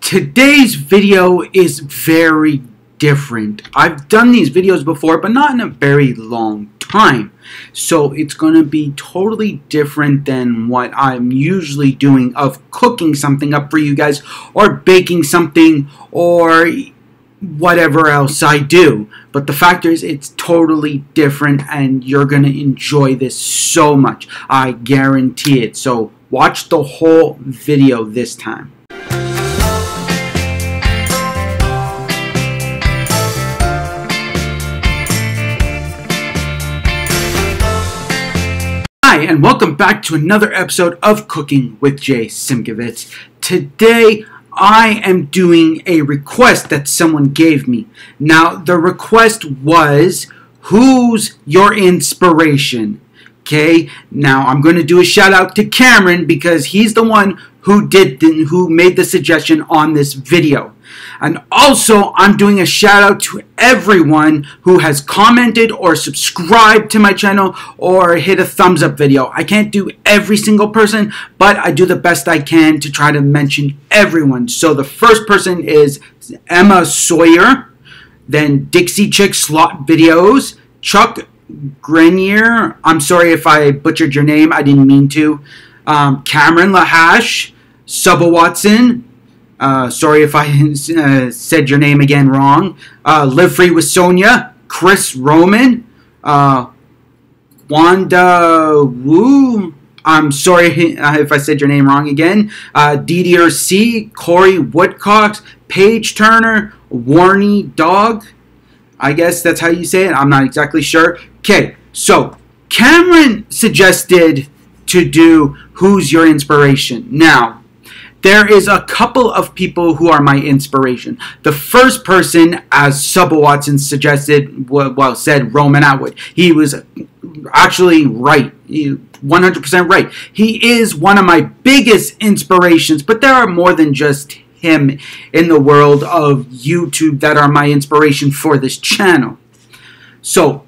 Today's video is very different. I've done these videos before, but not in a very long time. So it's going to be totally different than what I'm usually doing of cooking something up for you guys or baking something or whatever else I do. But the fact is, it's totally different and you're going to enjoy this so much. I guarantee it. So watch the whole video this time. Hi, and welcome back to another episode of Cooking with Jay Simkowitz. Today, I am doing a request that someone gave me. Now, the request was, who's your inspiration? Okay, now I'm going to do a shout out to Cameron because he's the one who made the suggestion on this video. And also, I'm doing a shout out to everyone who has commented or subscribed to my channel or hit a thumbs up video. I can't do every single person, but I do the best I can to try to mention everyone. So the first person is Emma Sawyer, then Dixie Chick Slot Videos, Chuck Grenier, I'm sorry if I butchered your name, I didn't mean to, Cameron Lahash, Subba Watson, sorry if I said your name again wrong, Live Free with Sonia, Chris Roman, Wanda Wu, I'm sorry if I said your name wrong again, Didier C, Corey Woodcock, Paige Turner, Warnie Dog, I guess that's how you say it, I'm not exactly sure. Okay, so Cameron suggested to do Who's Your Inspiration? Now, there is a couple of people who are my inspiration. The first person, as Subba Watson suggested, said Roman Atwood. He was actually right, 100% right. He is one of my biggest inspirations, but there are more than just him in the world of YouTube that are my inspiration for this channel. So,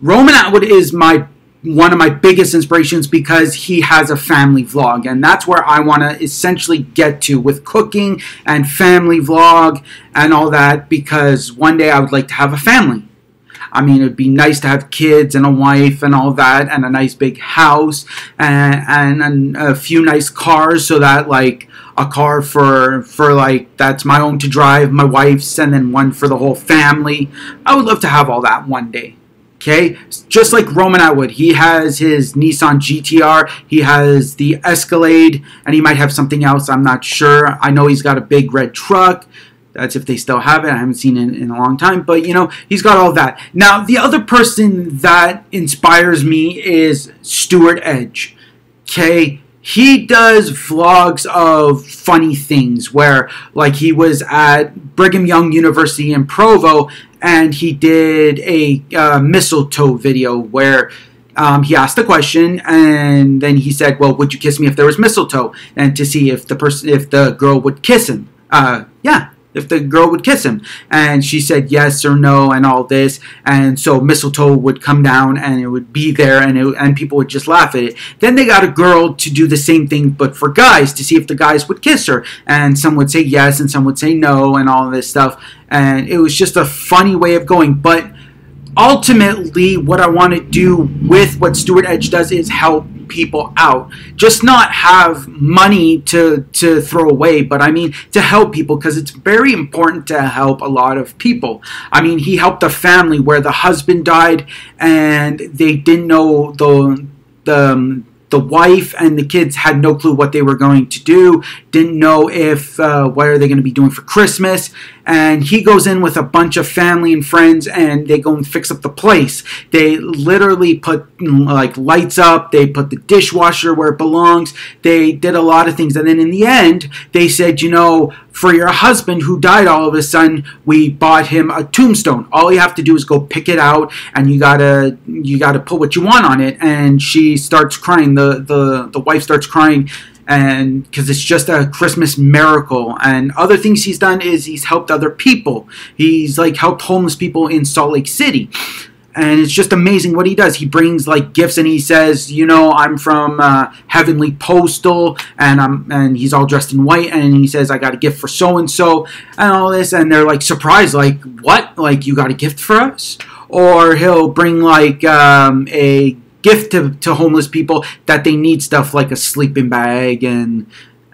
Roman Atwood is one of my biggest inspirations because he has a family vlog, and that's where I want to essentially get to with cooking and family vlog and all that, because one day I would like to have a family. I mean, it'd be nice to have kids and a wife and all that, and a nice big house and a few nice cars, so that like a car for like that's my own to drive, my wife's, and then one for the whole family. I would love to have all that one day. Okay, just like Roman Atwood, he has his Nissan GTR, he has the Escalade, and he might have something else, I'm not sure. I know he's got a big red truck. That's if they still have it. I haven't seen it in a long time, but you know, he's got all that. Now, the other person that inspires me is Stuart Edge. Okay, he does vlogs of funny things where, like, he was at Brigham Young University in Provo, and he did a mistletoe video where he asked a question, and then he said, "Well, would you kiss me if there was mistletoe?" And to see if the girl would kiss him. If the girl would kiss him, and she said yes or no and all this, and so mistletoe would come down and it would be there, and people would just laugh at it. Then they got a girl to do the same thing but for guys, to see if the guys would kiss her, and some would say yes and some would say no and all this stuff, and it was just a funny way of going. But ultimately, what I want to do with what Stuart Edge does is help people out. Just not have money to throw away, but I mean to help people, because it's very important to help a lot of people. I mean, he helped a family where the husband died and they didn't know the wife and the kids had no clue what they were going to do, didn't know if what are they going to be doing for Christmas, and he goes in with a bunch of family and friends and they go and fix up the place. They literally put like lights up, they put the dishwasher where it belongs, they did a lot of things, and then in the end they said, you know, for your husband who died all of a sudden, we bought him a tombstone. All you have to do is go pick it out, and you gotta put what you want on it. And she starts crying. The wife starts crying, and because it's just a Christmas miracle. And other things he's done is he's helped other people. He's like helped homeless people in Salt Lake City. and it's just amazing what he does. He brings like gifts, and he says, you know, I'm from Heavenly Postal, and he's all dressed in white, and he says, I got a gift for so and so, and all this, and they're like surprised, like, what? Like, you got a gift for us? Or he'll bring like a gift to homeless people that they need stuff like a sleeping bag and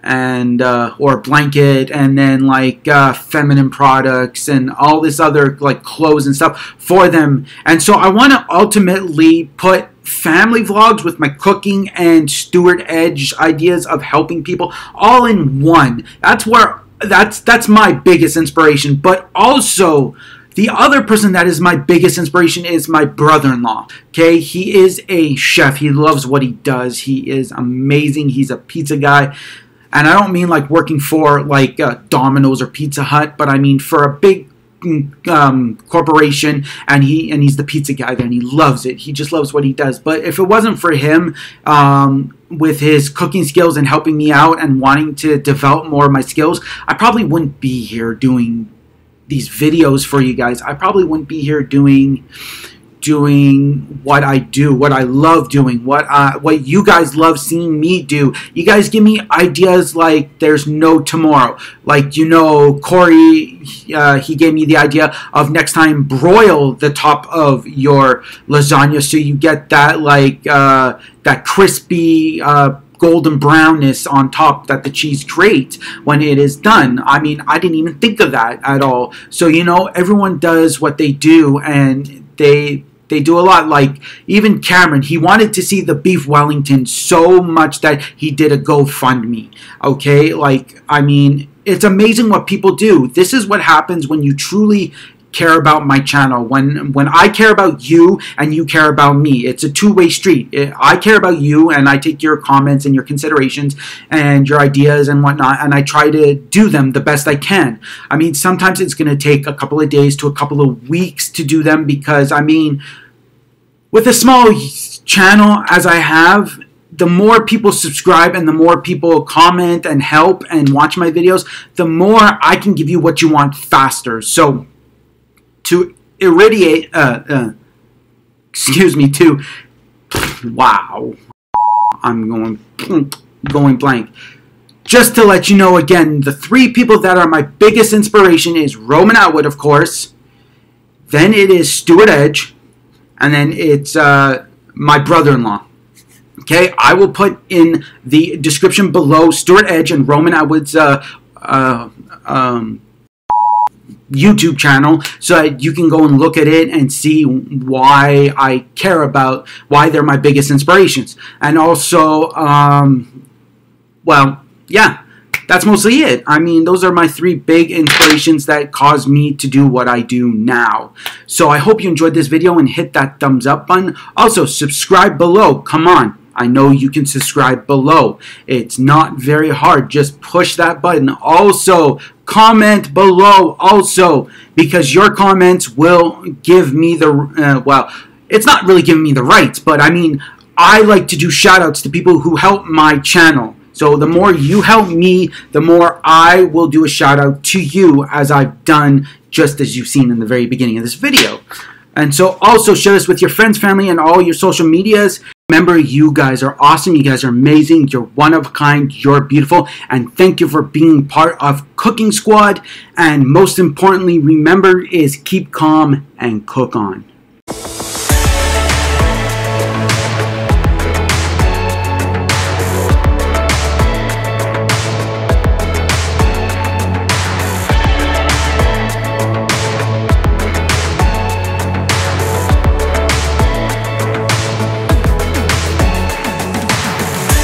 or a blanket, and then like feminine products and all this other like clothes and stuff for them. And so I want to ultimately put family vlogs with my cooking and Stuart Edge ideas of helping people all in one. That's my biggest inspiration. But also, the other person that is my biggest inspiration is my brother-in-law. Okay, he is a chef. He loves what he does. He is amazing. He's a pizza guy. And I don't mean like working for like Domino's or Pizza Hut, but I mean for a big corporation, and he's the pizza guy there, and he loves it. He just loves what he does. But if it wasn't for him with his cooking skills and helping me out and wanting to develop more of my skills, I probably wouldn't be here doing these videos for you guys. I probably wouldn't be here doing what I do, what I love doing, what you guys love seeing me do. You guys give me ideas like there's no tomorrow. Like, you know, Corey, he gave me the idea of next time broil the top of your lasagna so you get that like that crispy golden brownness on top that the cheese creates when it is done. I mean, I didn't even think of that at all. So, you know, everyone does what they do, and they do a lot. Like even Cameron, he wanted to see the beef Wellington so much that he did a GoFundMe. Okay, like, I mean, it's amazing what people do. This is what happens when you truly care about my channel. When I care about you and you care about me, it's a two-way street. I care about you, and I take your comments and your considerations and your ideas and whatnot, and I try to do them the best I can. I mean, sometimes it's going to take a couple of days to a couple of weeks to do them, because I mean, with a small channel as I have, the more people subscribe and the more people comment and help and watch my videos, the more I can give you what you want faster. So to irradiate, wow, I'm going blank. Just to let you know again, the three people that are my biggest inspiration is Roman Atwood, of course, then it is Stuart Edge, and then it's my brother-in-law. Okay, I will put in the description below Stuart Edge and Roman Atwood's YouTube channel, so that you can go and look at it and see why I care about, why they're my biggest inspirations. And also, well, yeah, that's mostly it. I mean, those are my three big inspirations that caused me to do what I do now. So I hope you enjoyed this video and hit that thumbs up button. Also, subscribe below. Come on. I know you can subscribe below. It's not very hard. Just push that button. Also, comment below also, because your comments will give me the, well, it's not really giving me the rights, but I mean, I like to do shout outs to people who help my channel. So the more you help me, the more I will do a shout out to you, as I've done just as you've seen in the very beginning of this video. And so also share this with your friends, family, and all your social medias. Remember, you guys are awesome. You guys are amazing. You're one of a kind. You're beautiful. And thank you for being part of Cooking Squad. And most importantly, remember is keep calm and cook on.